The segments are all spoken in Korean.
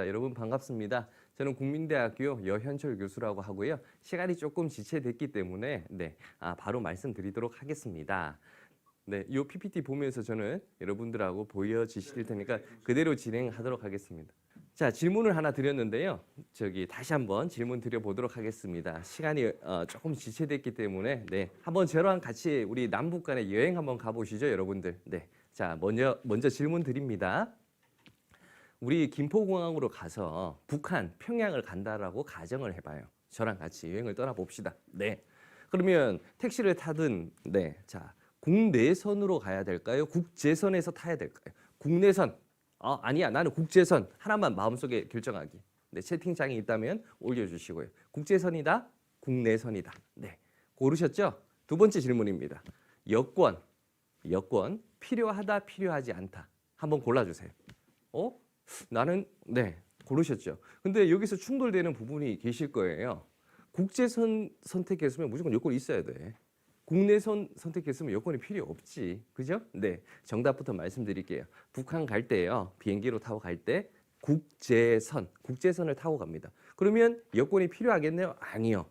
하겠습니다. 여러분 반갑습니다. 저는 국민대학교 여현철 교수라고 하고요. 시간이 조금 지체됐기 때문에 바로 말씀드리도록 하겠습니다. 네, 이 PPT 보면서 저는 여러분들하고 보여지실 테니까 그대로 진행하도록 하겠습니다. 자, 질문을 하나 드렸는데요. 다시 한번 질문 드려보도록 하겠습니다. 시간이 조금 지체됐기 때문에 한번 저랑 같이 우리 남북 간의 여행 한번 가보시죠, 여러분들. 자, 먼저 질문 드립니다. 우리 김포공항으로 가서 북한, 평양을 간다라고 가정을 해봐요. 저랑 같이 여행을 떠나봅시다. 그러면 택시를 타든, 자, 국내선으로 가야 될까요? 국제선에서 타야 될까요? 국내선. 아니야, 나는 국제선. 하나만 마음속에 결정하기. 채팅창에 있다면 올려주시고요. 국제선이다, 국내선이다. 고르셨죠? 두 번째 질문입니다. 여권 필요하다, 필요하지 않다. 한번 골라주세요. 나는 고르셨죠. 근데 여기서 충돌되는 부분이 계실 거예요. 국제선 선택했으면 무조건 여권이 있어야 돼. 국내선 선택했으면 여권이 필요 없지. 그죠? 정답부터 말씀드릴게요. 북한 갈 때요. 비행기로 타고 갈 때 국제선을 타고 갑니다. 그러면 여권이 필요하겠네요? 아니요.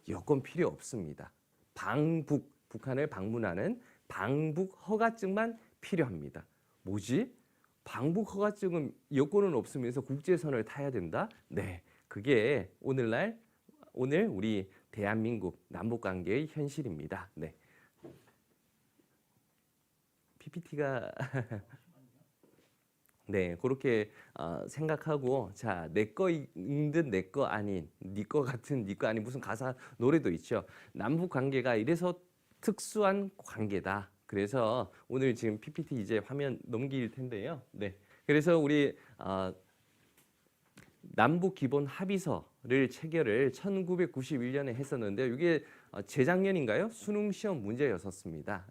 여권 필요 없습니다. 북한을 방문하는 방북 허가증만 필요합니다. 뭐지? 방북 허가증은 여권은 없으면서 국제선을 타야 된다? 그게 오늘 우리 대한민국 남북관계의 현실입니다. PPT가 그렇게 생각하고, 자, 내 거인 듯 내 거 아닌, 네 거 같은 네 거 아닌, 무슨 가사 노래도 있죠. 남북관계가 이래서 특수한 관계다. 그래서 오늘 지금 PPT 이제 화면 넘길 텐데요. 그래서 우리 남북 기본 합의서를 체결을 1991년에 했었는데요. 이게 재작년인가요? 수능 시험 문제였었습니다.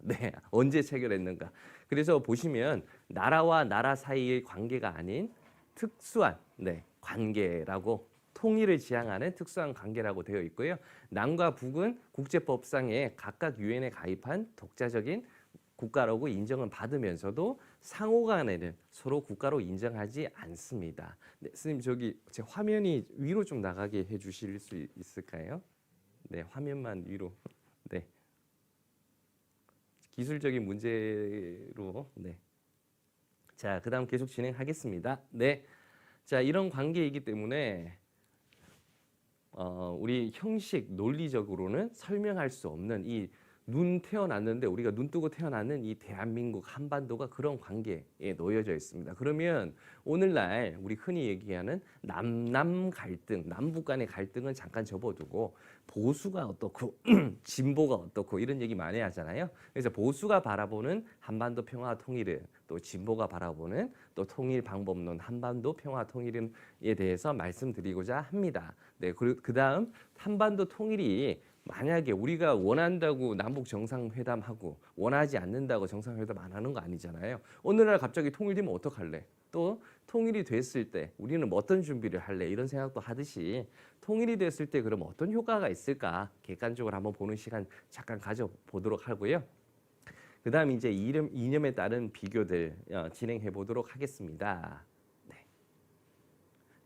언제 체결했는가? 그래서 보시면 나라와 나라 사이의 관계가 아닌 특수한 관계라고, 통일을 지향하는 특수한 관계라고 되어 있고요. 남과 북은 국제법상에 각각 유엔에 가입한 독자적인 국가라고 인정은 받으면서도 상호 간에는 서로 국가로 인정하지 않습니다. 선생님, 제 화면이 위로 좀 나가게 해주실 수 있을까요? 화면만 위로. 기술적인 문제로. 자, 그다음 계속 진행하겠습니다. 자, 이런 관계이기 때문에 우리 형식 논리적으로는 설명할 수 없는 우리가 눈 뜨고 태어났는 이 대한민국 한반도가 그런 관계에 놓여져 있습니다. 그러면 오늘날 우리 흔히 얘기하는 남남 갈등, 남북 간의 갈등은 잠깐 접어두고 보수가 어떻고 진보가 어떻고 이런 얘기 많이 하잖아요. 그래서 보수가 바라보는 한반도 평화 통일은, 또 진보가 바라보는 또 통일 방법론 한반도 평화 통일에 대해서 말씀드리고자 합니다. 그다음 한반도 통일이 만약에 우리가 원한다고 남북 정상회담하고 원하지 않는다고 정상회담 안 하는 거 아니잖아요. 어느 날 갑자기 통일되면 어떡할래? 또 통일이 됐을 때 우리는 어떤 준비를 할래? 이런 생각도 하듯이 통일이 됐을 때 그럼 어떤 효과가 있을까? 객관적으로 한번 보는 시간 잠깐 가져보도록 하고요. 그 다음 이제 이념에 따른 비교들 진행해 보도록 하겠습니다.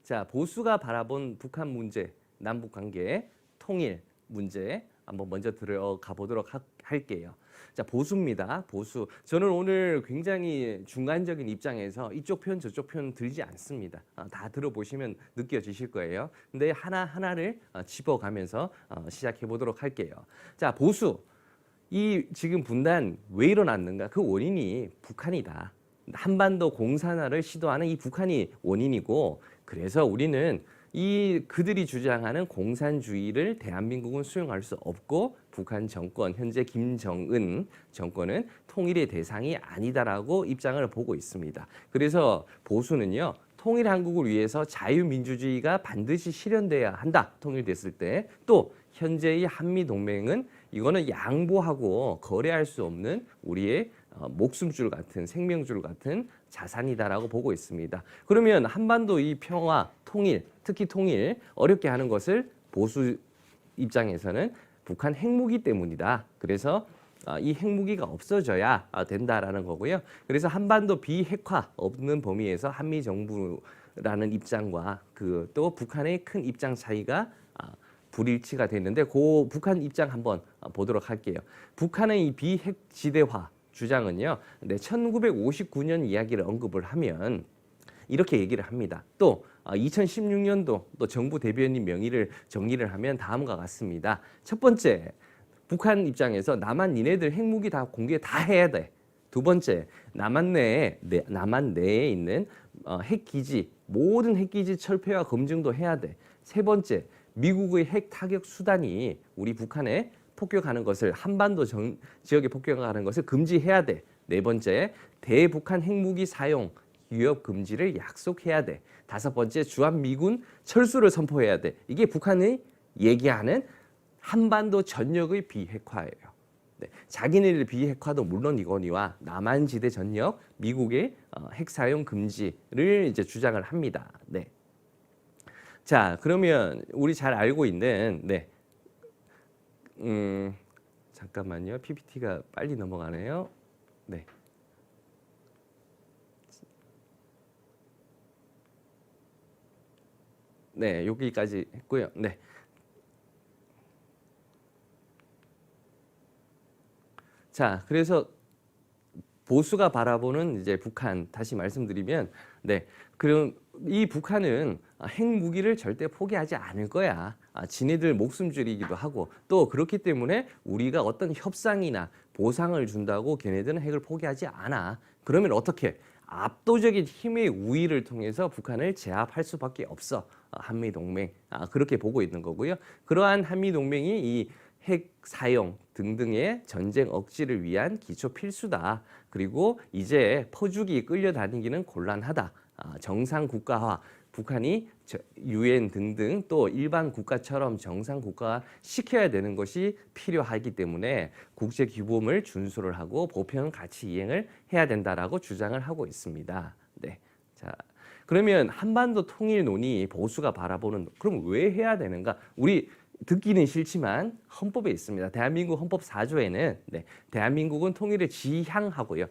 자, 보수가 바라본 북한 문제, 남북 관계, 통일 문제 한번 먼저 들어가 보도록 할게요. 자, 보수입니다. 보수. 저는 오늘 굉장히 중간적인 입장에서 이쪽 편 저쪽 편 들지 않습니다. 다 들어보시면 느껴지실 거예요. 근데 하나하나를 짚어가면서 시작해 보도록 할게요. 자, 보수. 이 지금 분단 왜 일어났는가? 그 원인이 북한이다. 한반도 공산화를 시도하는 이 북한이 원인이고, 그래서 우리는 그들이 주장하는 공산주의를 대한민국은 수용할 수 없고, 북한 정권, 현재 김정은 정권은 통일의 대상이 아니다라고 입장을 보고 있습니다. 그래서 보수는요, 통일 한국을 위해서 자유민주주의가 반드시 실현돼야 한다. 통일됐을 때. 또 현재의 한미동맹은 이거는 양보하고 거래할 수 없는 우리의 목숨줄 같은, 생명줄 같은 자산이다라고 보고 있습니다. 그러면 한반도 이 평화, 통일, 특히 통일 어렵게 하는 것을 보수 입장에서는 북한 핵무기 때문이다. 그래서 이 핵무기가 없어져야 된다라는 거고요. 그래서 한반도 비핵화 없는 범위에서 한미 정부 라는 입장과 그 또 북한의 큰 입장 차이가 불일치가 됐는데 그 북한 입장 한번 보도록 할게요. 북한의 이 비핵지대화 주장은요. 네, 1959년 이야기를 언급을 하면 이렇게 얘기를 합니다. 또 2016년도 또 정부 대변인 명의를 정리를 하면 다음과 같습니다. 첫 번째, 북한 입장에서 남한 니네들 핵무기 다 공개 다 해야 돼. 두 번째, 남한 내에 있는 핵기지 모든 핵기지 철폐와 검증도 해야 돼. 세 번째, 미국의 핵 타격 수단이 우리 북한에 폭격하는 것을 한반도 지역에 폭격하는 것을 금지해야 돼. 네 번째, 대북한 핵무기 사용 위협 금지를 약속해야 돼. 다섯 번째, 주한미군 철수를 선포해야 돼. 이게 북한이 얘기하는 한반도 전역의 비핵화예요. 네, 자기네들 비핵화도 물론이거니와 남한지대 전역 미국의 핵 사용 금지를 이제 주장을 합니다. 네. 자, 그러면 우리 잘 알고 있는 잠깐만요. PPT가 빨리 넘어가네요. 네. 네, 여기까지 했고요. 네. 자, 그래서 보수가 바라보는 이제 북한 다시 말씀드리면 네. 그럼 이 북한은 핵무기를 절대 포기하지 않을 거야. 지네들 목숨줄이기도 하고 또 그렇기 때문에 우리가 어떤 협상이나 보상을 준다고 걔네들은 핵을 포기하지 않아. 그러면 어떻게? 압도적인 힘의 우위를 통해서 북한을 제압할 수밖에 없어. 한미동맹 그렇게 보고 있는 거고요. 그러한 한미동맹이 이 핵 사용 등등의 전쟁 억지를 위한 기초 필수다. 그리고 이제 퍼주기 끌려다니기는 곤란하다. 정상 국가화, 북한이 유엔 등등 또 일반 국가처럼 정상 국가화 시켜야 되는 것이 필요하기 때문에 국제 규범을 준수를 하고 보편 가치 이행을 해야 된다라고 주장을 하고 있습니다. 네. 자, 그러면 한반도 통일 논의 보수가 바라보는 그럼 왜 해야 되는가? 우리 듣기는 싫지만 헌법에 있습니다. 대한민국 헌법 4조에는 대한민국은 통일을 지향하고요.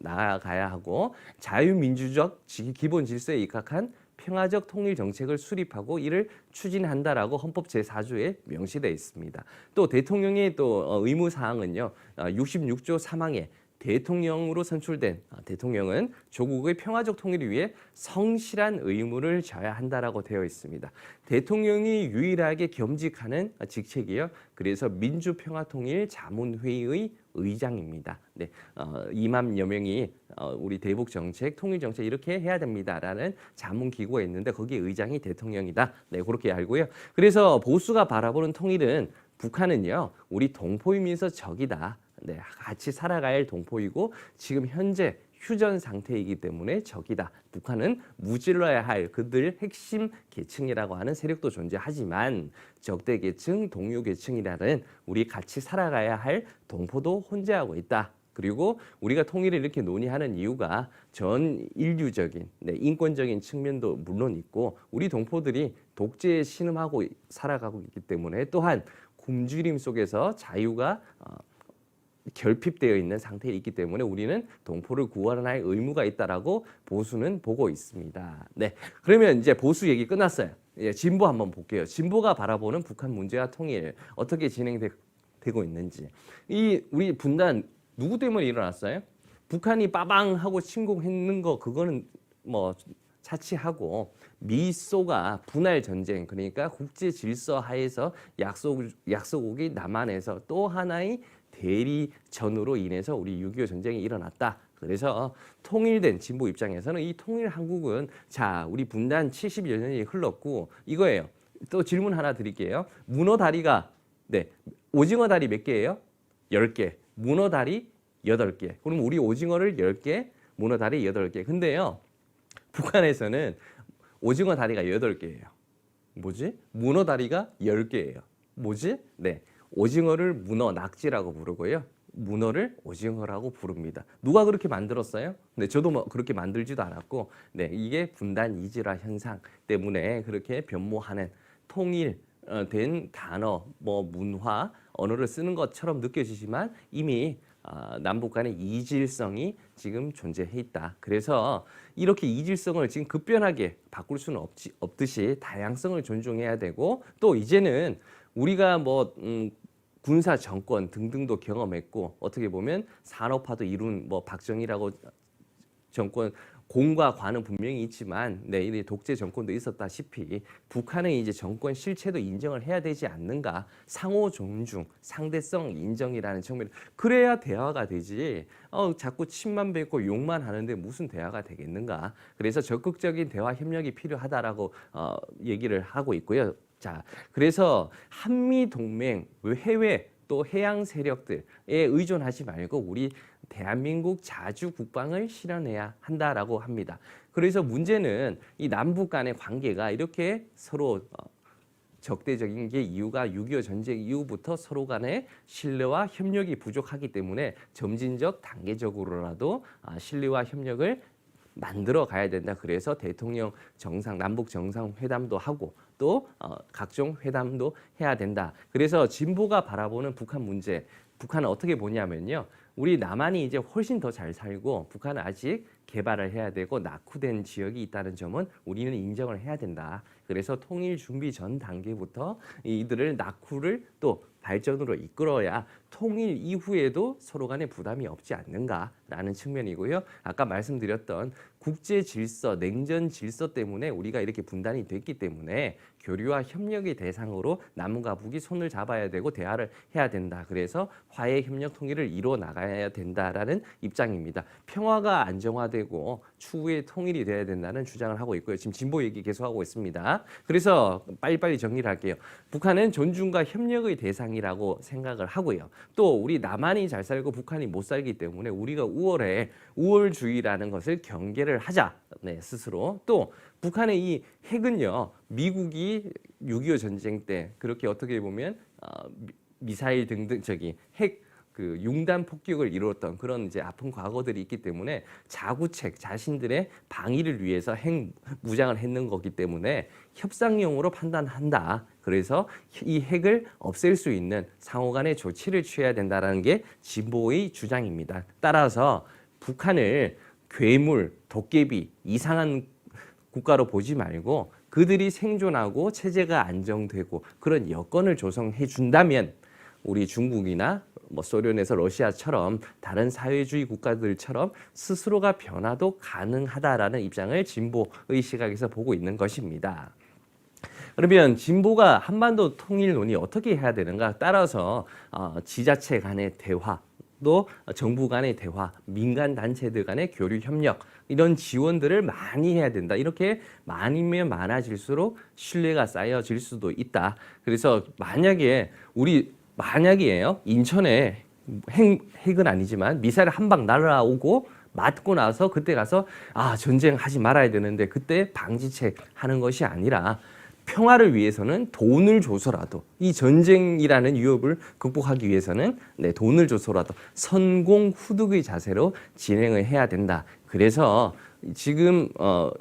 나아가야 하고 자유민주적 기본 질서에 입각한 평화적 통일 정책을 수립하고 이를 추진한다라고 헌법 제4조에 명시되어 있습니다. 또 대통령의 또 의무 사항은요. 66조 3항에 대통령으로 선출된 대통령은 조국의 평화적 통일을 위해 성실한 의무를 져야 한다라고 되어 있습니다. 대통령이 유일하게 겸직하는 직책이요. 그래서 민주평화통일자문회의의 의장입니다. 네, 2만여 명이 우리 대북 정책, 통일 정책 이렇게 해야 됩니다라는 자문 기구가 있는데 거기에 의장이 대통령이다. 네, 그렇게 알고요. 그래서 보수가 바라보는 통일은 북한은요, 우리 동포이면서 적이다. 네, 같이 살아가야 할 동포이고 지금 현재 휴전 상태이기 때문에 적이다. 북한은 무찔러야 할 그들 핵심 계층이라고 하는 세력도 존재하지만 적대 계층, 동료 계층이라는 우리 같이 살아가야 할 동포도 혼재하고 있다. 그리고 우리가 통일을 이렇게 논의하는 이유가 전 인류적인 인권적인 측면도 물론 있고 우리 동포들이 독재에 신음하고 살아가고 있기 때문에 또한 굶주림 속에서 자유가 결핍되어 있는 상태에 있기 때문에 우리는 동포를 구원할 의무가 있다라고 보수는 보고 있습니다. 네, 그러면 이제 보수 얘기 끝났어요. 예, 진보 한번 볼게요. 진보가 바라보는 북한 문제와 통일 어떻게 진행되고 있는지. 이 우리 분단 누구 때문에 일어났어요? 북한이 빠방하고 침공했는 거 그거는 뭐 차치하고 미소가 분할 전쟁 그러니까 국제 질서 하에서 약소국이 남한에서 또 하나의 대리전으로 인해서 우리 6.25 전쟁이 일어났다. 그래서 통일된 진보 입장에서는 이 통일 한국은 자 우리 분단 70여 년이 흘렀고 이거예요. 또 질문 하나 드릴게요. 문어 다리가 오징어 다리 몇 개예요? 10개. 문어 다리 8개. 그럼 우리 오징어를 10개, 문어 다리 8개. 근데요. 북한에서는 오징어 다리가 8개예요. 뭐지? 문어 다리가 10개예요. 뭐지? 네. 오징어를 문어, 낙지라고 부르고요. 문어를 오징어라고 부릅니다. 누가 그렇게 만들었어요? 네, 저도 뭐 그렇게 만들지도 않았고, 네, 이게 분단 이질화 현상 때문에 그렇게 변모하는 통일된 단어, 뭐 문화, 언어를 쓰는 것처럼 느껴지지만 이미 남북 간의 이질성이 지금 존재해 있다. 그래서 이렇게 이질성을 지금 급변하게 바꿀 수는 없듯이 다양성을 존중해야 되고 또 이제는 우리가 뭐 군사 정권 등등도 경험했고 어떻게 보면 산업화도 이룬 뭐 박정희라고 정권 공과 과는 분명히 있지만 이 독재 정권도 있었다시피 북한의 이제 정권 실체도 인정을 해야 되지 않는가. 상호 존중, 상대성 인정이라는 측면. 그래야 대화가 되지. 자꾸 침만 뱉고 욕만 하는데 무슨 대화가 되겠는가. 그래서 적극적인 대화 협력이 필요하다라고 얘기를 하고 있고요. 자, 그래서 한미 동맹 해외 또 해양 세력들에 의존하지 말고 우리 대한민국 자주 국방을 실현해야 한다라고 합니다. 그래서 문제는 이 남북 간의 관계가 이렇게 서로 적대적인 게 이유가 6.25 전쟁 이후부터 서로 간의 신뢰와 협력이 부족하기 때문에 점진적 단계적으로라도 신뢰와 협력을 만들어 가야 된다. 그래서 대통령 정상 남북 정상회담도 하고 또 각종 회담도 해야 된다. 그래서 진보가 바라보는 북한 문제, 북한은 어떻게 보냐면요. 우리 남한이 이제 훨씬 더 잘 살고 북한은 아직 개발을 해야 되고 낙후된 지역이 있다는 점은 우리는 인정을 해야 된다. 그래서 통일 준비 전 단계부터 이들을 낙후를 또 발전으로 이끌어야 통일 이후에도 서로 간에 부담이 없지 않는가라는 측면이고요. 아까 말씀드렸던 국제 질서, 냉전 질서 때문에 우리가 이렇게 분단이 됐기 때문에 교류와 협력의 대상으로 남과 북이 손을 잡아야 되고 대화를 해야 된다. 그래서 화해, 협력, 통일을 이루어 나가야 된다라는 입장입니다. 평화가 안정화되고 추후에 통일이 돼야 된다는 주장을 하고 있고요. 지금 진보 얘기 계속하고 있습니다. 그래서 빨리빨리 정리를 할게요. 북한은 존중과 협력의 대상이라고 생각을 하고요. 또 우리 남한이 잘 살고 북한이 못 살기 때문에 우리가 우월주의라는 것을 경계를 하자. 스스로. 또 북한의 이 핵은요. 미국이 6.25 전쟁 때 그렇게 어떻게 보면 미사일 등등 핵 융단 폭격을 이루었던 그런 이제 아픈 과거들이 있기 때문에 자구책 자신들의 방위를 위해서 핵 무장을 했는 거기 때문에 협상용으로 판단한다. 그래서 이 핵을 없앨 수 있는 상호 간의 조치를 취해야 된다는 게 진보의 주장입니다. 따라서 북한을 괴물, 도깨비, 이상한 국가로 보지 말고 그들이 생존하고 체제가 안정되고 그런 여건을 조성해 준다면 우리 중국이나 소련에서 러시아처럼 다른 사회주의 국가들처럼 스스로가 변화도 가능하다라는 입장을 진보의 시각에서 보고 있는 것입니다. 그러면 진보가 한반도 통일 논의 어떻게 해야 되는가 따라서 지자체 간의 대화 또 정부 간의 대화, 민간 단체들 간의 교류 협력 이런 지원들을 많이 해야 된다. 이렇게 많으면 많아질수록 신뢰가 쌓여질 수도 있다. 그래서 만약이에요. 인천에 핵은 아니지만 미사일 한 방 날아오고 맞고 나서 그때 가서 전쟁하지 말아야 되는데 그때 방지책 하는 것이 아니라 평화를 위해서는 돈을 줘서라도 이 전쟁이라는 위협을 극복하기 위해서는 돈을 줘서라도 선공후득의 자세로 진행을 해야 된다. 그래서 지금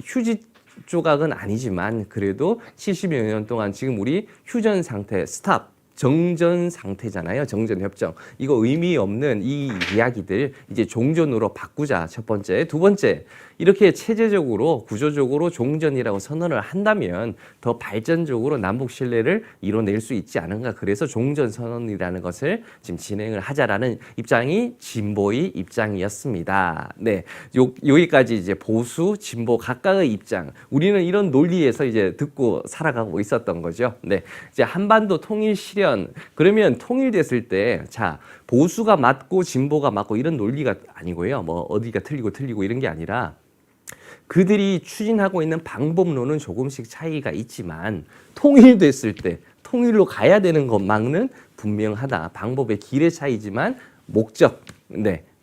휴지 조각은 아니지만 그래도 70여 년 동안 지금 우리 휴전 상태 스탑 정전 상태잖아요. 정전 협정. 이거 의미 없는 이 이야기들 이제 종전으로 바꾸자. 첫 번째. 두 번째. 이렇게 체제적으로 구조적으로 종전이라고 선언을 한다면 더 발전적으로 남북 신뢰를 이뤄낼 수 있지 않은가. 그래서 종전 선언이라는 것을 지금 진행을 하자라는 입장이 진보의 입장이었습니다. 네. 여기까지 이제 보수, 진보 각각의 입장. 우리는 이런 논리에서 이제 듣고 살아가고 있었던 거죠. 네. 이제 한반도 통일 실현. 그러면 통일됐을 때 보수가 맞고 진보가 맞고 이런 논리가 아니고요. 어디가 틀리고 이런 게 아니라 그들이 추진하고 있는 방법론은 조금씩 차이가 있지만 통일됐을 때 통일로 가야 되는 것만은 분명하다. 방법의 길의 차이지만 목적,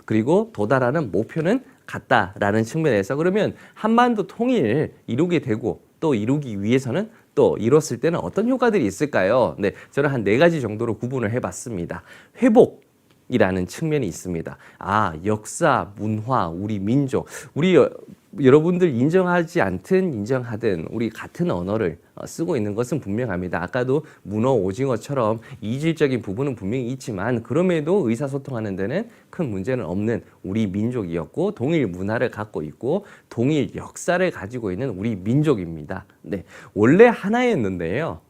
그리고 도달하는 목표는 같다라는 측면에서 그러면 한반도 통일 이루게 되고 또 이루기 위해서는 또 이뤘을 때는 어떤 효과들이 있을까요? 저는 한 4가지 정도로 구분을 해봤습니다. 회복, 이라는 측면이 있습니다. 아, 역사, 문화, 우리 민족, 우리 여러분들 인정하지 않든 인정하든 우리 같은 언어를 쓰고 있는 것은 분명합니다. 아까도 문어, 오징어처럼 이질적인 부분은 분명히 있지만 그럼에도 의사소통하는 데는 큰 문제는 없는 우리 민족이었고 동일 문화를 갖고 있고 동일 역사를 가지고 있는 우리 민족입니다. 네, 원래 하나였는데요.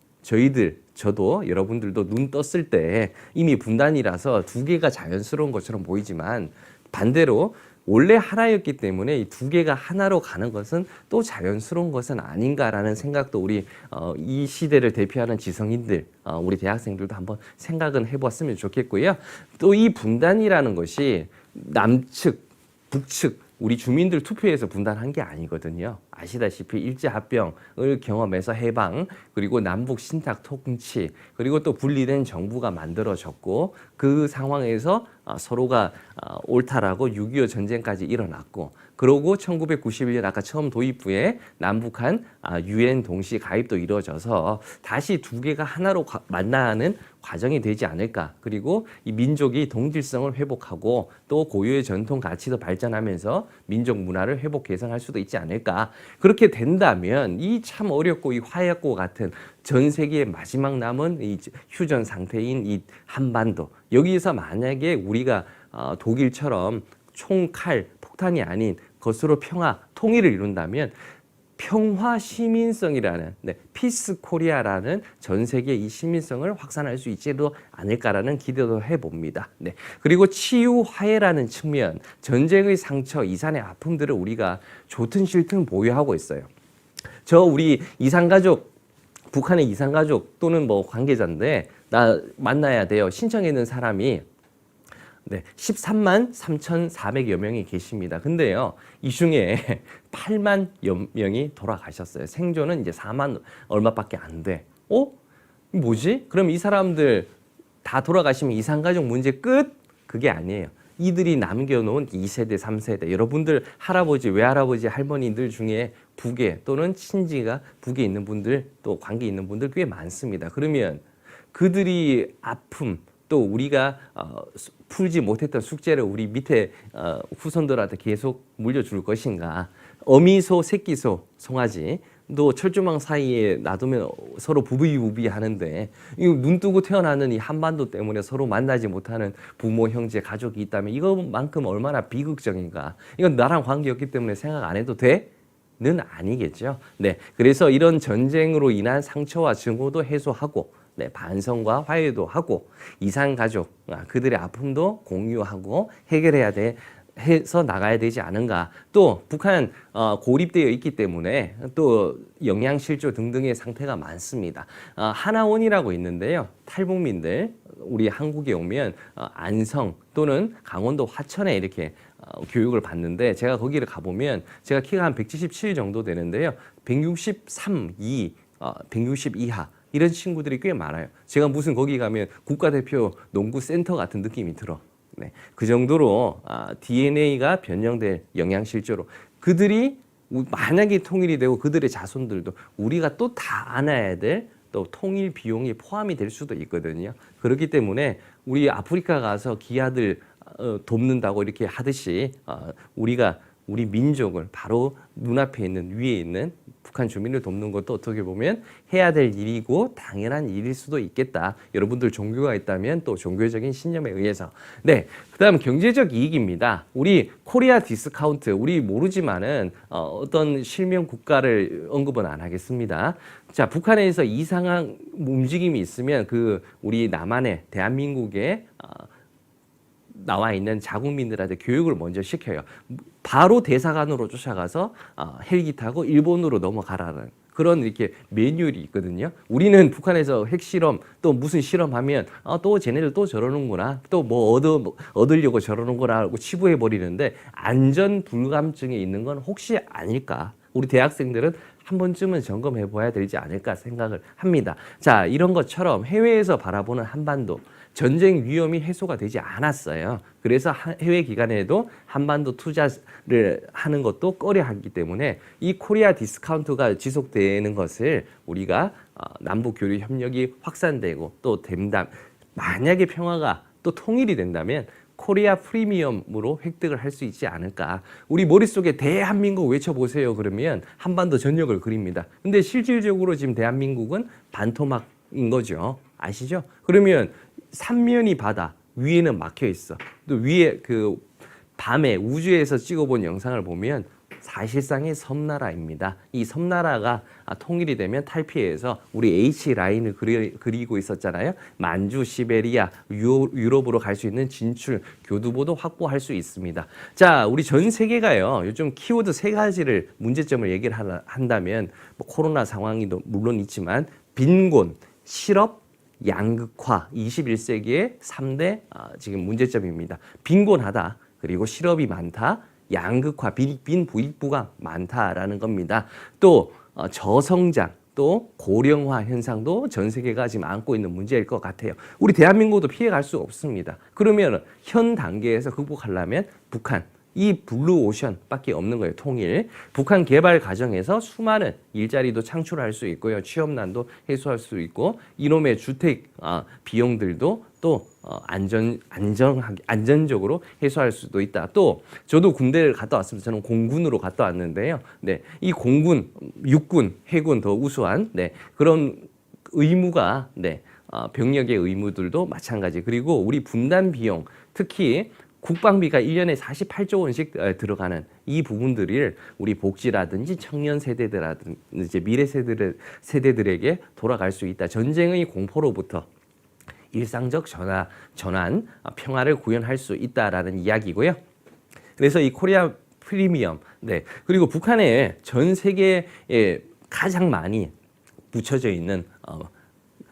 저도 여러분들도 눈 떴을 때 이미 분단이라서 두 개가 자연스러운 것처럼 보이지만 반대로 원래 하나였기 때문에 이 두 개가 하나로 가는 것은 또 자연스러운 것은 아닌가라는 생각도 우리 이 시대를 대표하는 지성인들, 우리 대학생들도 한번 생각은 해봤으면 좋겠고요. 또 이 분단이라는 것이 남측, 북측, 우리 주민들 투표에서 분단한 게 아니거든요. 아시다시피 일제합병을 경험해서 해방, 그리고 남북 신탁 통치, 그리고 또 분리된 정부가 만들어졌고 그 상황에서 서로가 옳다라고 6.25 전쟁까지 일어났고 그러고 1991년 아까 처음 도입부에 남북한 UN 동시 가입도 이루어져서 다시 두 개가 하나로 만나는 과정이 되지 않을까. 그리고 이 민족이 동질성을 회복하고 또 고유의 전통 가치도 발전하면서 민족 문화를 회복 개선할 수도 있지 않을까. 그렇게 된다면 이 참 어렵고 이 화약고 같은 전 세계의 마지막 남은 이 휴전 상태인 이 한반도 여기에서 만약에 우리가 독일처럼 총, 칼, 폭탄이 아닌 것으로 평화, 통일을 이룬다면 평화 시민성이라는 피스 코리아라는 전 세계 이 시민성을 확산할 수 있지도 않을까라는 기대도 해봅니다. 네. 그리고 치유 화해라는 측면, 전쟁의 상처, 이산의 아픔들을 우리가 좋든 싫든 보유하고 있어요. 우리 이산가족, 북한의 이산가족 또는 뭐 관계자인데 나 만나야 돼요. 신청해 있는 사람이 13만 3,400여 명이 계십니다. 근데요, 이 중에 8만여 명이 돌아가셨어요. 생존은 이제 4만 얼마밖에 안 돼. 뭐지? 그럼 이 사람들 다 돌아가시면 이산가족 문제 끝? 그게 아니에요. 이들이 남겨놓은 2세대, 3세대, 여러분들 할아버지, 외할아버지, 할머니들 중에 북에 또는 친지가 북에 있는 분들, 또 관계 있는 분들 꽤 많습니다. 그러면 그들이 아픔, 또 우리가 풀지 못했던 숙제를 우리 밑에 후손들한테 계속 물려줄 것인가. 어미소, 새끼소, 송아지 또 철조망 사이에 놔두면 서로 부비부비 하는데 눈 뜨고 태어나는 이 한반도 때문에 서로 만나지 못하는 부모, 형제, 가족이 있다면 이것만큼 얼마나 비극적인가. 이건 나랑 관계없기 때문에 생각 안 해도 돼? 는 아니겠죠. 네, 그래서 이런 전쟁으로 인한 상처와 증오도 해소하고 반성과 화해도 하고 이산가족 그들의 아픔도 공유하고 해결해야 해서 나가야 되지 않은가. 또 북한 고립되어 있기 때문에 또 영양실조 등등의 상태가 많습니다. 하나원이라고 있는데요. 탈북민들 우리 한국에 오면 안성 또는 강원도 화천에 이렇게 교육을 받는데 제가 거기를 가보면 제가 키가 한 177 정도 되는데요. 163, 160 이하 이런 친구들이 꽤 많아요. 제가 무슨 거기 가면 국가대표 농구센터 같은 느낌이 들어. 네, 그 정도로 DNA가 변형될 영양실조로 그들이 만약에 통일이 되고 그들의 자손들도 우리가 또 다 안아야 될 또 통일 비용이 포함이 될 수도 있거든요. 그렇기 때문에 우리 아프리카 가서 기아들 돕는다고 이렇게 하듯이 우리가 우리 민족을 바로 눈앞에 있는 위에 있는 북한 주민을 돕는 것도 어떻게 보면 해야 될 일이고 당연한 일일 수도 있겠다. 여러분들 종교가 있다면 또 종교적인 신념에 의해서. 네, 그다음 경제적 이익입니다. 우리 코리아 디스카운트 우리 모르지만은 어떤 실명 국가를 언급은 안 하겠습니다. 자, 북한에서 이상한 움직임이 있으면 그 우리 남한의 대한민국의 나와 있는 자국민들한테 교육을 먼저 시켜요. 바로 대사관으로 쫓아가서 헬기 타고 일본으로 넘어가라는 그런 이렇게 매뉴얼이 있거든요. 우리는 북한에서 핵실험 또 무슨 실험하면 또 쟤네들 또 저러는구나. 또 뭐 얻으려고 저러는구나 하고 치부해 버리는데 안전 불감증에 있는 건 혹시 아닐까? 우리 대학생들은 한 번쯤은 점검해 봐야 되지 않을까 생각을 합니다. 자, 이런 것처럼 해외에서 바라보는 한반도 전쟁 위험이 해소가 되지 않았어요. 그래서 해외 기관에도 한반도 투자를 하는 것도 꺼려하기 때문에 이 코리아 디스카운트가 지속되는 것을 우리가 남북 교류 협력이 확산되고 또 된다. 만약에 평화가 또 통일이 된다면 코리아 프리미엄으로 획득을 할 수 있지 않을까. 우리 머릿속에 대한민국 외쳐보세요 그러면 한반도 전역을 그립니다. 근데 실질적으로 지금 대한민국은 반토막인 거죠. 아시죠? 그러면 삼면이 바다, 위에는 막혀 있어. 또 위에 그 밤에 우주에서 찍어본 영상을 보면 사실상의 섬나라입니다. 이 섬나라가 통일이 되면 탈피해서 우리 H라인을 그리고 있었잖아요. 만주, 시베리아, 유럽으로 갈 수 있는 진출, 교두보도 확보할 수 있습니다. 자, 우리 전 세계가요. 요즘 키워드 세 가지를 문제점을 얘기를 한다면 뭐 코로나 상황이 물론 있지만 빈곤, 실업, 양극화 21세기의 3대 지금 문제점입니다. 빈곤하다. 그리고 실업이 많다. 양극화, 빈 부익부가 많다라는 겁니다. 또 저성장, 또 고령화 현상도 전 세계가 지금 안고 있는 문제일 것 같아요. 우리 대한민국도 피해갈 수 없습니다. 그러면 현 단계에서 극복하려면 북한, 이 블루오션밖에 없는 거예요. 통일. 북한 개발 과정에서 수많은 일자리도 창출할 수 있고요. 취업난도 해소할 수 있고 이놈의 주택 비용들도 또 안전적으로 해소할 수도 있다. 또 저도 군대를 갔다 왔습니다. 저는 공군으로 갔다 왔는데요. 네, 이 공군, 육군, 해군 더 우수한 그런 의무가 병력의 의무들도 마찬가지. 그리고 우리 분단 비용 특히 국방비가 1년에 48조 원씩 들어가는 이 부분들을 우리 복지라든지 청년 세대들이라든지 미래 세대들에게 돌아갈 수 있다. 전쟁의 공포로부터 일상적 전환, 평화를 구현할 수 있다라는 이야기고요. 그래서 이 코리아 프리미엄, 그리고 북한에 전 세계에 가장 많이 묻혀져 있는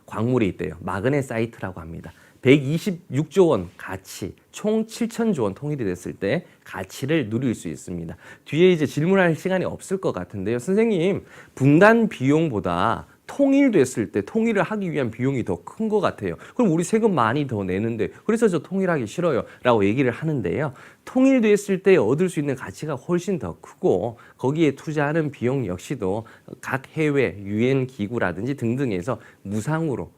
광물이 있대요. 마그네사이트라고 합니다. 126조 원 가치, 총 7천조 원 통일이 됐을 때 가치를 누릴 수 있습니다. 뒤에 이제 질문할 시간이 없을 것 같은데요. 선생님, 분단 비용보다 통일됐을 때 통일을 하기 위한 비용이 더 큰 것 같아요. 그럼 우리 세금 많이 더 내는데 그래서 저 통일하기 싫어요 라고 얘기를 하는데요. 통일됐을 때 얻을 수 있는 가치가 훨씬 더 크고 거기에 투자하는 비용 역시도 각 해외 유엔 기구라든지 등등에서 무상으로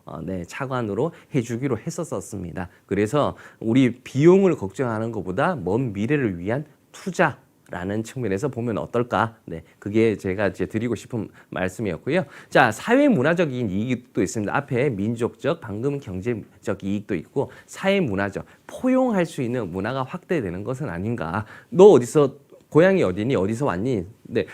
차관으로 해주기로 했었습니다. 그래서 우리 비용을 걱정하는 것보다 먼 미래를 위한 투자 라는 측면에서 보면 어떨까? 그게 제가 이제 드리고 싶은 말씀이었고요. 자, 사회문화적인 이익도 있습니다. 앞에 민족적, 방금 경제적 이익도 있고 사회문화적, 포용할 수 있는 문화가 확대되는 것은 아닌가? 너 어디서 고향이 어디니? 어디서 왔니?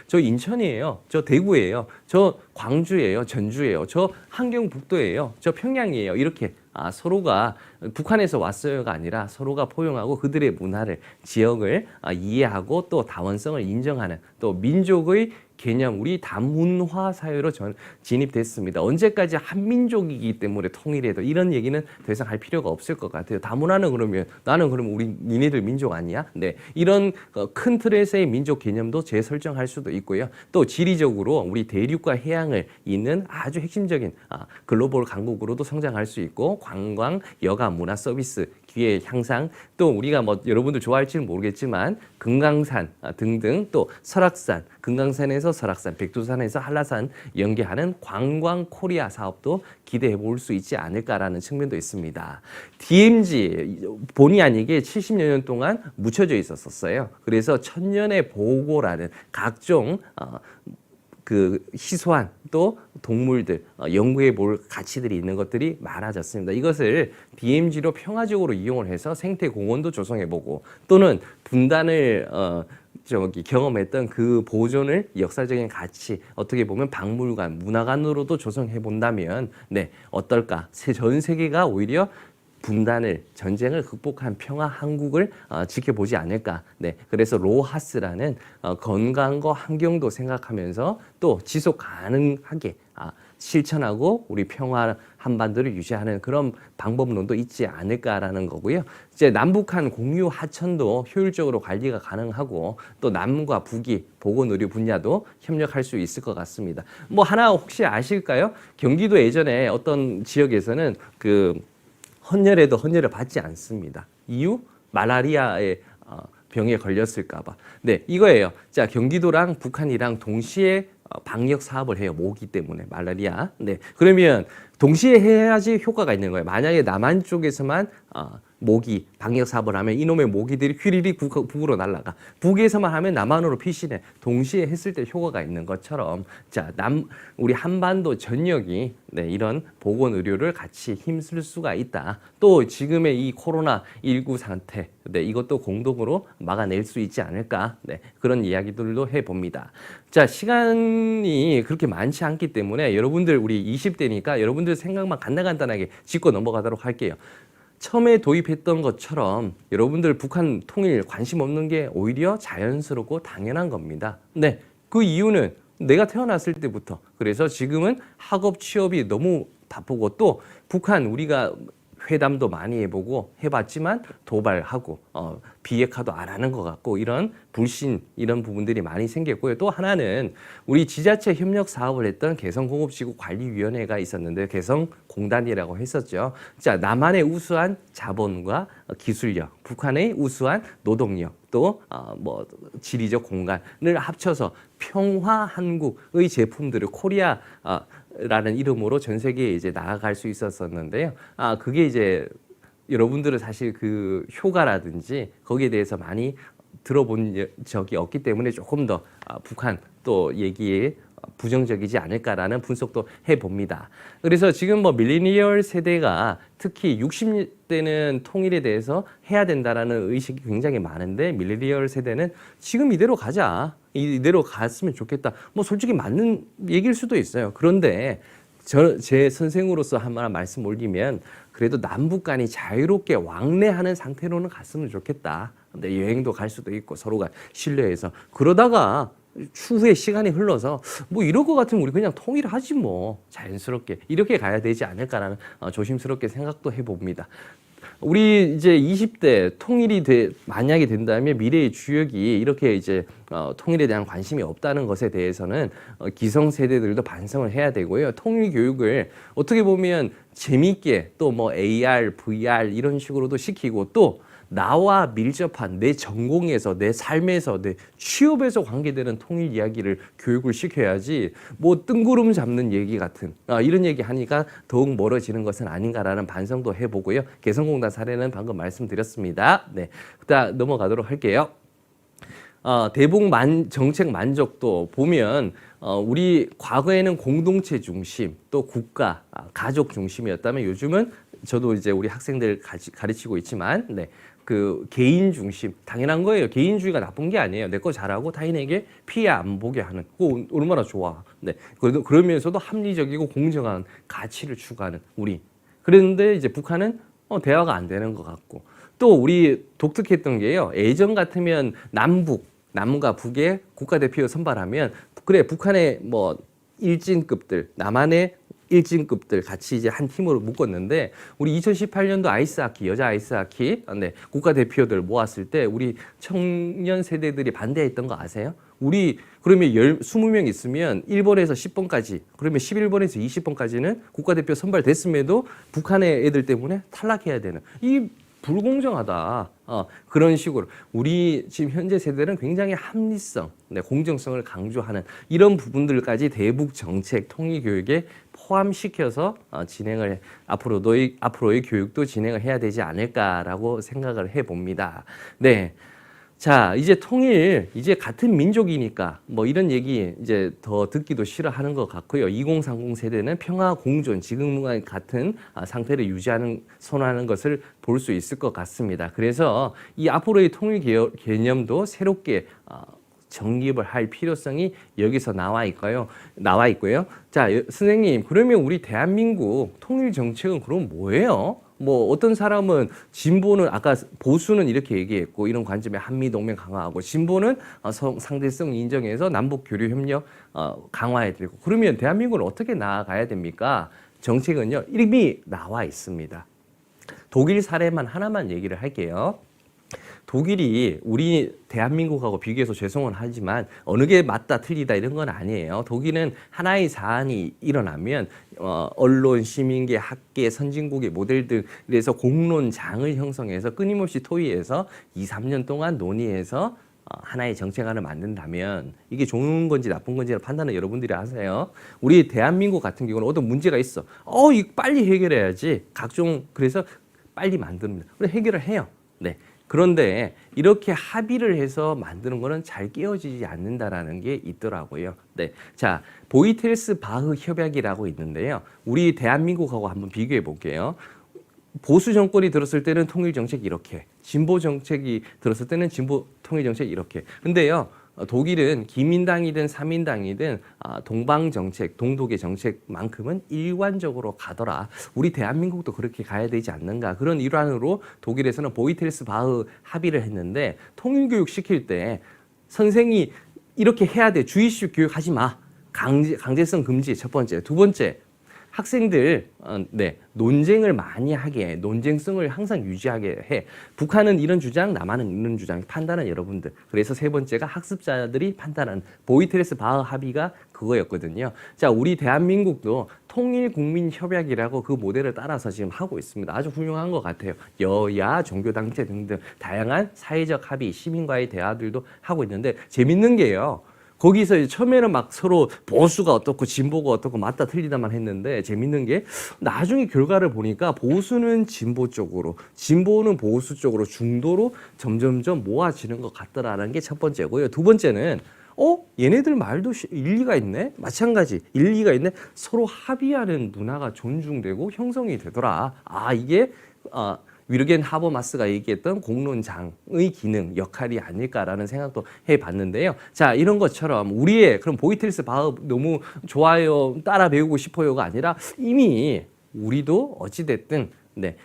저 인천이에요. 저 대구예요. 저 광주예요. 전주예요. 저 함경북도예요. 저 평양이에요. 이렇게 서로가 북한에서 왔어요가 아니라 서로가 포용하고 그들의 문화를, 지역을 이해하고 또 다원성을 인정하는 또 민족의 개념, 우리 다문화 사회로 진입됐습니다. 언제까지 한민족이기 때문에 통일해도 이런 얘기는 더 이상 할 필요가 없을 것 같아요. 다문화는 그러면 나는 그러면 우리 니네들 민족 아니야? 이런 큰 틀에서의 민족 개념도 재설정할 수도 있고요. 또 지리적으로 우리 대륙과 해양을 잇는 아주 핵심적인 글로벌 강국으로도 성장할 수 있고 관광, 여가, 문화 서비스 기회 향상, 또 우리가 뭐 여러분들 좋아할지는 모르겠지만 금강산 등등, 또 설악산, 금강산에서 설악산, 백두산에서 한라산 연계하는 관광 코리아 사업도 기대해 볼 수 있지 않을까라는 측면도 있습니다. DMZ 본의 아니게 70여 년 동안 묻혀져 있었어요. 그래서 천년의 보고라는 각종 그 희소한 또 동물들 연구해 볼 가치들이 있는 것들이 많아졌습니다. 이것을 DMZ로 평화적으로 이용을 해서 생태 공원도 조성해 보고 또는 분단을 경험했던 그 보존을 역사적인 가치, 어떻게 보면 박물관, 문화관으로도 조성해 본다면 어떨까? 전 세계가 오히려 분단을, 전쟁을 극복한 평화 한국을 지켜보지 않을까. 그래서 로하스라는 건강과 환경도 생각하면서 또 지속 가능하게 실천하고 우리 평화 한반도를 유지하는 그런 방법론도 있지 않을까라는 거고요. 이제 남북한 공유 하천도 효율적으로 관리가 가능하고 또 남과 북이 보건의료 분야도 협력할 수 있을 것 같습니다. 뭐 하나 혹시 아실까요? 경기도 예전에 어떤 지역에서는 그 헌혈에도 헌혈을 받지 않습니다. 이유? 말라리아의 병에 걸렸을까 봐. 이거예요. 자, 경기도랑 북한이랑 동시에 방역 사업을 해요. 모기 때문에 말라리아. 그러면 동시에 해야지 효과가 있는 거예요. 만약에 남한 쪽에서만 모기 방역 사업을 하면 이놈의 모기들이 휘리리 북으로 날아가. 북에서만 하면 남한으로 피신해. 동시에 했을 때 효과가 있는 것처럼 자, 우리 한반도 전역이 네, 이런 보건 의료를 같이 힘쓸 수가 있다. 또 지금의 이 코로나19 상태 네, 이것도 공동으로 막아낼 수 있지 않을까. 네, 그런 이야기들도 해봅니다. 자, 시간이 그렇게 많지 않기 때문에 여러분들 우리 20대니까 여러분들 생각만 간단간단하게 짚고 넘어가도록 할게요. 처음에 도입했던 것처럼 여러분들 북한 통일 관심 없는 게 오히려 자연스럽고 당연한 겁니다. 네, 그 이유는 내가 태어났을 때부터 그래서 지금은 학업 취업이 너무 바쁘고 또 북한 우리가 회담도 많이 해보고 해봤지만 도발하고 비핵화도 안 하는 것 같고 이런 불신 이런 부분들이 많이 생겼고요. 또 하나는 우리 지자체 협력 사업을 했던 개성공업지구 관리위원회가 있었는데 개성공단이라고 했었죠. 자, 남한의 우수한 자본과 기술력, 북한의 우수한 노동력, 또 뭐 지리적 공간을 합쳐서 평화 한국의 제품들을 코리아 라는 이름으로 전 세계에 이제 나아갈 수 있었었는데요. 그게 이제 여러분들은 사실 그 효과라든지 거기에 대해서 많이 들어본 적이 없기 때문에 조금 더 북한 또 얘기에 부정적이지 않을까라는 분석도 해봅니다. 그래서 지금 뭐 밀레니얼 세대가 특히 60대는 통일에 대해서 해야 된다라는 의식이 굉장히 많은데 밀레니얼 세대는 지금 이대로 가자. 이대로 갔으면 좋겠다. 뭐 솔직히 맞는 얘기일 수도 있어요. 그런데 제 선생으로서 하나 말씀 올리면 그래도 남북 간이 자유롭게 왕래하는 상태로는 갔으면 좋겠다. 근데 여행도 갈 수도 있고 서로가 신뢰해서 그러다가 추후에 시간이 흘러서 뭐 이럴 것 같으면 우리 그냥 통일하지 뭐 자연스럽게 이렇게 가야 되지 않을까라는 조심스럽게 생각도 해봅니다. 우리 이제 20대 통일이 만약에 된다면 미래의 주역이 이렇게 이제 통일에 대한 관심이 없다는 것에 대해서는 기성 세대들도 반성을 해야 되고요. 통일 교육을 어떻게 보면 재미있게 또 뭐 AR, VR 이런 식으로도 시키고 또 나와 밀접한 내 전공에서 내 삶에서 내 취업에서 관계되는 통일 이야기를 교육을 시켜야지 뭐 뜬구름 잡는 얘기 같은 이런 얘기 하니까 더욱 멀어지는 것은 아닌가라는 반성도 해보고요. 개성공단 사례는 방금 말씀드렸습니다. 네, 그다음 넘어가도록 할게요. 대북 정책 만족도 보면 우리 과거에는 공동체 중심 또 국가 가족 중심이었다면 요즘은 저도 이제 우리 학생들 가르치고 있지만 네. 그 개인 중심 당연한 거예요. 개인주의가 나쁜 게 아니에요. 내 거 잘하고 타인에게 피해 안 보게 하는 그거 얼마나 좋아. 네. 그러면서도 합리적이고 공정한 가치를 추구하는 우리. 그런데 이제 북한은 대화가 안 되는 것 같고 또 우리 독특했던 게요. 예전 같으면 남과 북의 국가대표 선발하면 그래 북한의 뭐 일진급들 남한의 일진급들 같이 이제 한 팀으로 묶었는데 우리 2018년도 아이스하키 여자 아이스하키 네, 국가대표들 모았을 때 우리 청년 세대들이 반대했던 거 아세요? 우리 그러면 20명 있으면 1번에서 10번까지 그러면 11번에서 20번까지는 국가대표 선발됐음에도 북한의 애들 때문에 탈락해야 되는 이 불공정하다. 그런 식으로 우리 지금 현재 세대는 굉장히 합리성, 네, 공정성을 강조하는 이런 부분들까지 대북 정책 통일 교육에 포함시켜서 진행을 앞으로의 교육도 진행을 해야 되지 않을까라고 생각을 해봅니다. 네. 자, 이제 통일, 이제 같은 민족이니까 뭐 이런 얘기 이제 더 듣기도 싫어하는 것 같고요. 2030 세대는 평화 공존, 지금과 같은 상태를 선호하는 것을 볼 수 있을 것 같습니다. 그래서 이 앞으로의 통일 개념도 새롭게 정립을 할 필요성이 여기서 나와 있고요. 자, 선생님, 그러면 우리 대한민국 통일 정책은 그럼 뭐예요? 뭐 어떤 사람은 진보는 아까 보수는 이렇게 얘기했고 이런 관점에 한미 동맹 강화하고 진보는 상대성 인정해서 남북 교류 협력 강화해야 되고 그러면 대한민국은 어떻게 나아가야 됩니까? 정책은요 이미 나와 있습니다. 독일 사례만 하나만 얘기를 할게요. 독일이 우리 대한민국하고 비교해서 죄송은 하지만 어느 게 맞다 틀리다 이런 건 아니에요. 독일은 하나의 사안이 일어나면 언론, 시민계, 학계, 선진국의 모델들에서 공론장을 형성해서 끊임없이 토의해서 2, 3년 동안 논의해서 하나의 정책안을 만든다면 이게 좋은 건지 나쁜 건지 판단은 여러분들이 하세요. 우리 대한민국 같은 경우는 어떤 문제가 있어. 빨리 해결해야지. 그래서 빨리 만듭니다. 그래서 해결을 해요. 네. 그런데 이렇게 합의를 해서 만드는 거는 잘 깨어지지 않는다라는 게 있더라고요. 네. 자, 보이텔스 바흐 협약이라고 있는데요. 우리 대한민국하고 한번 비교해 볼게요. 보수 정권이 들었을 때는 통일 정책 이렇게, 진보 정책이 들었을 때는 진보 통일 정책 이렇게. 근데요, 독일은 기민당이든 사민당이든 동방 정책, 동독의 정책만큼은 일관적으로 가더라. 우리 대한민국도 그렇게 가야 되지 않는가. 그런 일환으로 독일에서는 보이텔스 바흐 합의를 했는데 통일교육 시킬 때 선생이 이렇게 해야 돼. 주의식 교육하지 마. 강제성 금지 첫 번째. 두 번째. 학생들 논쟁을 많이 하게 해. 논쟁성을 항상 유지하게 해. 북한은 이런 주장, 남한은 이런 주장. 판단은 여러분들. 그래서 세 번째가 학습자들이 판단하는 보이텔스 바흐 합의가 그거였거든요. 자, 우리 대한민국도 통일국민협약이라고 그 모델을 따라서 지금 하고 있습니다. 아주 훌륭한 것 같아요. 여야, 종교단체 등등 다양한 사회적 합의, 시민과의 대화들도 하고 있는데 재밌는 게요. 거기서 처음에는 막 서로 보수가 어떻고 진보가 어떻고 맞다 틀리다만 했는데 재밌는 게 나중에 결과를 보니까 보수는 진보 쪽으로, 진보는 보수 쪽으로 중도로 점점점 모아지는 것 같더라는 게 첫 번째고요. 두 번째는 얘네들 말도 일리가 있네? 마찬가지 일리가 있네? 서로 합의하는 문화가 존중되고 형성이 되더라. 이게 위르겐 하버마스가 얘기했던 공론장의 기능, 역할이 아닐까라는 생각도 해봤는데요. 자, 이런 것처럼 우리의 그럼 보이텔스 바흐 너무 좋아요, 따라 배우고 싶어요가 아니라 이미 우리도 어찌됐든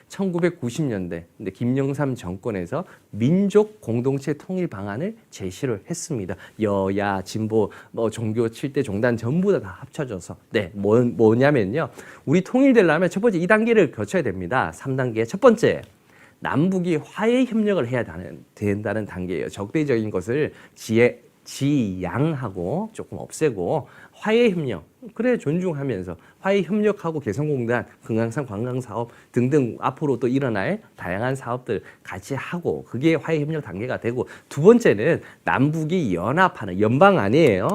1990년대 김영삼 정권에서 민족 공동체 통일 방안을 제시를 했습니다. 여야, 진보, 종교 7대 종단 전부 다 합쳐져서 뭐냐면요. 우리 통일되려면 첫 번째 2단계를 거쳐야 됩니다. 3단계 첫 번째 남북이 화해 협력을 해야 된다는 단계예요. 적대적인 것을 지양하고 조금 없애고 화해 협력, 그래 존중하면서 화해 협력하고 개성공단, 금강산 관광사업 등등 앞으로 또 일어날 다양한 사업들 같이 하고 그게 화해 협력 단계가 되고 두 번째는 남북이 연합하는, 연방 아니에요.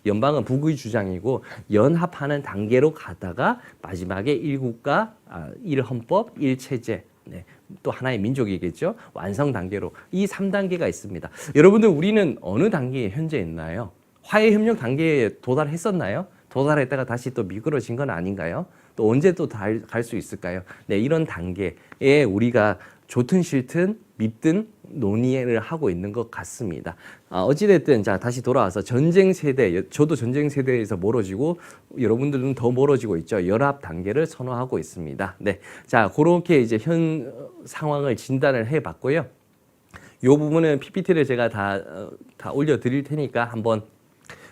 연방은 북의 주장이고 연합하는 단계로 가다가 마지막에 1국가, 1헌법, 1체제 또 하나의 민족이겠죠. 완성 단계로 이 3단계가 있습니다. 여러분들 우리는 어느 단계에 현재 있나요? 화해 협력 단계에 도달했었나요? 도달했다가 다시 또 미끄러진 건 아닌가요? 또 언제 또 갈 수 있을까요? 이런 단계에 우리가 좋든 싫든 밉든 논의를 하고 있는 것 같습니다. 어찌됐든 자 다시 돌아와서 전쟁 세대, 저도 전쟁 세대에서 멀어지고 여러분들은 더 멀어지고 있죠. 연합 단계를 선호하고 있습니다. 자 그렇게 이제 현 상황을 진단을 해봤고요. 이 부분은 PPT를 제가 다 올려드릴 테니까 한번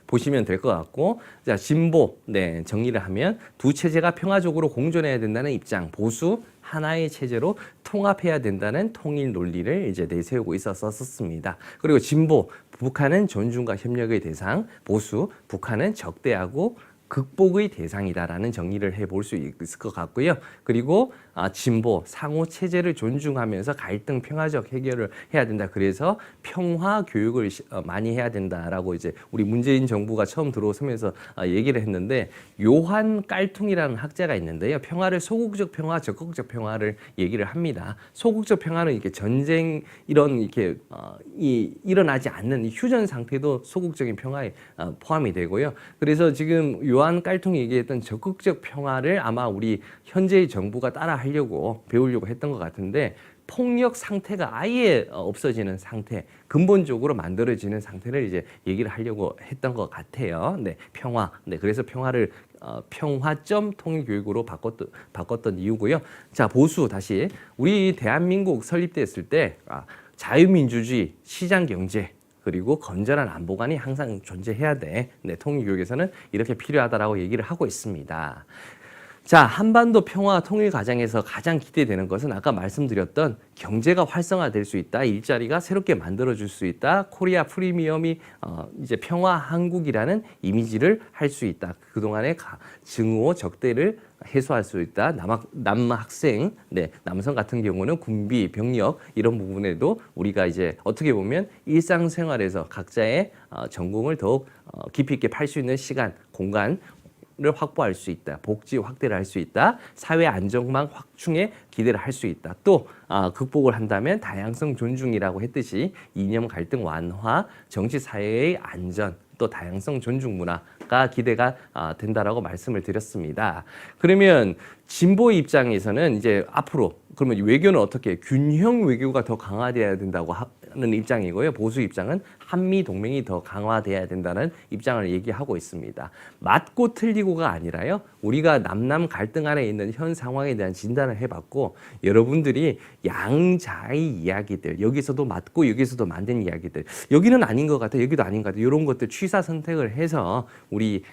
보시면 될 것 같고, 자 진보 정리를 하면 두 체제가 평화적으로 공존해야 된다는 입장, 보수 하나의 체제로 통합해야 된다는 통일 논리를 이제 내세우고 있었습니다. 그리고 진보 북한은 존중과 협력의 대상, 보수 북한은 적대하고 극복의 대상이다라는 정리를 해볼 수 있을 것 같고요. 그리고 진보 상호 체제를 존중하면서 갈등 평화적 해결을 해야 된다. 그래서 평화 교육을 많이 해야 된다라고 이제 우리 문재인 정부가 처음 들어서면서 얘기를 했는데, 요한 깔퉁이라는 학자가 있는데요. 평화를 소극적 평화, 적극적 평화를 얘기를 합니다. 소극적 평화는 이렇게 전쟁 이런 이렇게 일어나지 않는 이 휴전 상태도 소극적인 평화에 포함이 되고요. 그래서 지금 요한 깔퉁이 얘기했던 적극적 평화를 아마 우리 현재의 정부가 따라 하려고 배우려고 했던 것 같은데, 폭력 상태가 아예 없어지는 상태, 근본적으로 만들어지는 상태를 이제 얘기를 하려고 했던 것 같아요. 평화. 그래서 평화를 평화점 통일교육으로 바꿨던 이유고요. 자, 보수 다시. 우리 대한민국 설립됐을 때 자유민주주의, 시장경제, 그리고 건전한 안보관이 항상 존재해야 돼. 통일교육에서는 이렇게 필요하다라고 얘기를 하고 있습니다. 자, 한반도 평화 통일 과정에서 가장 기대되는 것은 아까 말씀드렸던 경제가 활성화될 수 있다, 일자리가 새롭게 만들어줄 수 있다, 코리아 프리미엄이 이제 평화 한국이라는 이미지를 할 수 있다. 그동안의 증오, 적대를 해소할 수 있다. 남학생, 남성 같은 경우는 군비, 병력 이런 부분에도 우리가 이제 어떻게 보면 일상생활에서 각자의 전공을 더욱 깊이 있게 팔 수 있는 시간, 공간 확보할 수 있다. 복지 확대를 할 수 있다. 사회 안정망 확충에 기대를 할 수 있다. 또 극복을 한다면 다양성 존중이라고 했듯이 이념 갈등 완화, 정치 사회의 안전, 또 다양성 존중 문화가 기대가 된다라고 말씀을 드렸습니다. 그러면 진보 입장에서는 이제 앞으로 그러면 외교는 어떻게 균형 외교가 더 강화돼야 된다고 하는 입장이고요. 보수 입장은 한미 동맹이 더 강화돼야 된다는 입장을 얘기하고 있습니다. 맞고 틀리고가 아니라요. 우리가 남남 갈등 안에 있는 현 상황에 대한 진단을 해봤고 여러분들이 양자의 이야기들 여기서도 맞고 여기서도 맞는 이야기들 여기는 아닌 것 같아 여기도 아닌 것 같아 이런 것들 취사 선택을 해서 우리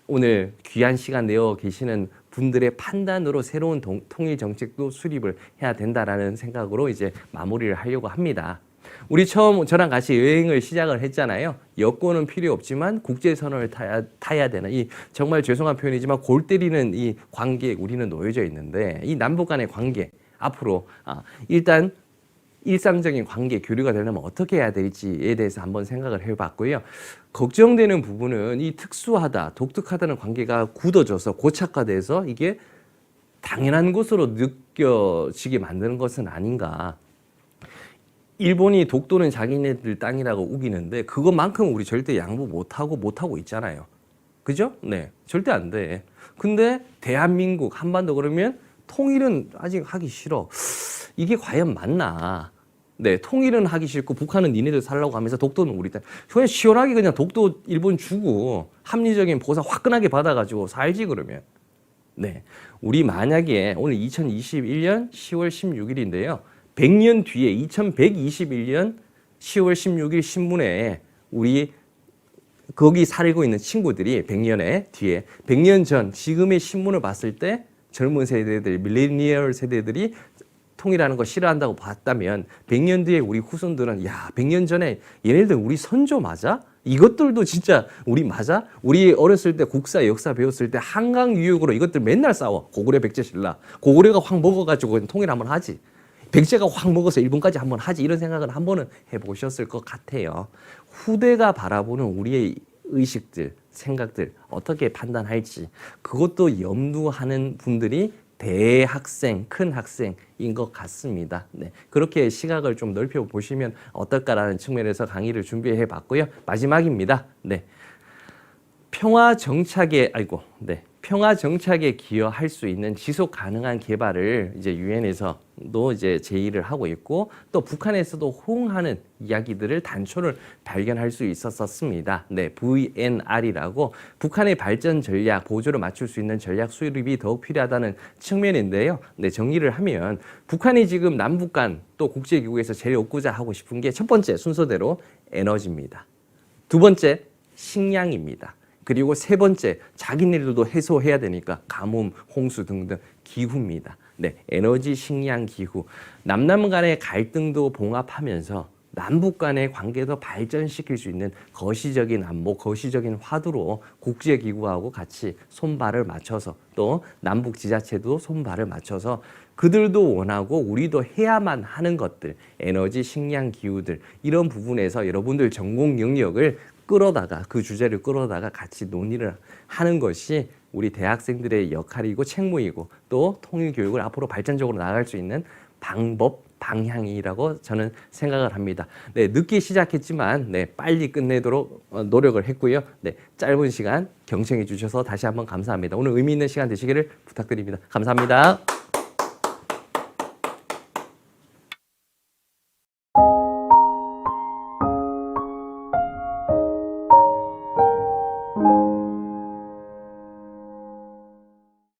오늘 귀한 시간 내어 계시는 분들의 판단으로 새로운 통일 정책도 수립을 해야 된다라는 생각으로 이제 마무리를 하려고 합니다. 우리 처음 저랑 같이 여행을 시작을 했잖아요. 여권은 필요 없지만 국제선을 타야 되는 이 정말 죄송한 표현이지만 골 때리는 이 관계에 우리는 놓여져 있는데 이 남북 간의 관계 앞으로 일단 일상적인 관계 교류가 되려면 어떻게 해야 될지에 대해서 한번 생각을 해봤고요. 걱정되는 부분은 이 특수하다, 독특하다는 관계가 굳어져서 고착화돼서 이게 당연한 것으로 느껴지게 만드는 것은 아닌가. 일본이 독도는 자기네들 땅이라고 우기는데 그것만큼 우리 절대 양보 못하고 있잖아요. 그죠? 네, 절대 안 돼. 근데 대한민국 한반도 그러면 통일은 아직 하기 싫어. 이게 과연 맞나? 네, 통일은 하기 싫고 북한은 니네들 살라고 하면서 독도는 우리 땅. 그냥 시원하게 그냥 독도 일본 주고 합리적인 보상 화끈하게 받아가지고 살지 그러면. 네, 우리 만약에 오늘 2021년 10월 16일인데요. 100년 뒤에 2121년 10월 16일 신문에 우리 거기 살고 있는 친구들이 100년의 뒤에 100년 전 지금의 신문을 봤을 때 젊은 세대들, 밀레니얼 세대들이 통일하는 거 싫어한다고 봤다면 100년 뒤에 우리 후손들은 야 100년 전에 얘네들 우리 선조 맞아? 이것들도 진짜 우리 맞아? 우리 어렸을 때 국사 역사 배웠을 때 한강 유역으로 이것들 맨날 싸워. 고구려 백제 신라. 고구려가 확 먹어가지고 통일 한번 하지. 백제가 확 먹어서 일본까지 한번 하지. 이런 생각은 한 번은 해보셨을 것 같아요. 후대가 바라보는 우리의 의식들, 생각들 어떻게 판단할지 그것도 염두하는 분들이 대학생, 큰 학생인 것 같습니다. 네, 그렇게 시각을 좀 넓혀 보시면 어떨까라는 측면에서 강의를 준비해 봤고요. 마지막입니다. 네, 평화 정착에 기여할 수 있는 지속 가능한 개발을 이제 유엔에서도 이제 제의를 하고 있고 또 북한에서도 호응하는 이야기들을 단초를 발견할 수 있었습니다. 네, VNR이라고 북한의 발전 전략 보조를 맞출 수 있는 전략 수립이 더욱 필요하다는 측면인데요. 네, 정리를 하면 북한이 지금 남북 간 또 국제기구에서 제일 얻고자 하고 싶은 게 첫 번째 순서대로 에너지입니다. 두 번째 식량입니다. 그리고 세 번째, 자기네들도 해소해야 되니까 가뭄, 홍수 등등 기후입니다. 네, 에너지, 식량, 기후. 남남 간의 갈등도 봉합하면서 남북 간의 관계도 발전시킬 수 있는 거시적인 안보, 거시적인 화두로 국제기구하고 같이 손발을 맞춰서 또 남북 지자체도 손발을 맞춰서 그들도 원하고 우리도 해야만 하는 것들, 에너지, 식량, 기후들 이런 부분에서 여러분들 전공 영역을 끌어다가 그 주제를 끌어다가 같이 논의를 하는 것이 우리 대학생들의 역할이고 책무이고 또 통일 교육을 앞으로 발전적으로 나아갈 수 있는 방법 방향이라고 저는 생각을 합니다. 네, 늦게 시작했지만 네, 빨리 끝내도록 노력을 했고요. 네, 짧은 시간 경청해 주셔서 다시 한번 감사합니다. 오늘 의미 있는 시간 되시기를 부탁드립니다. 감사합니다.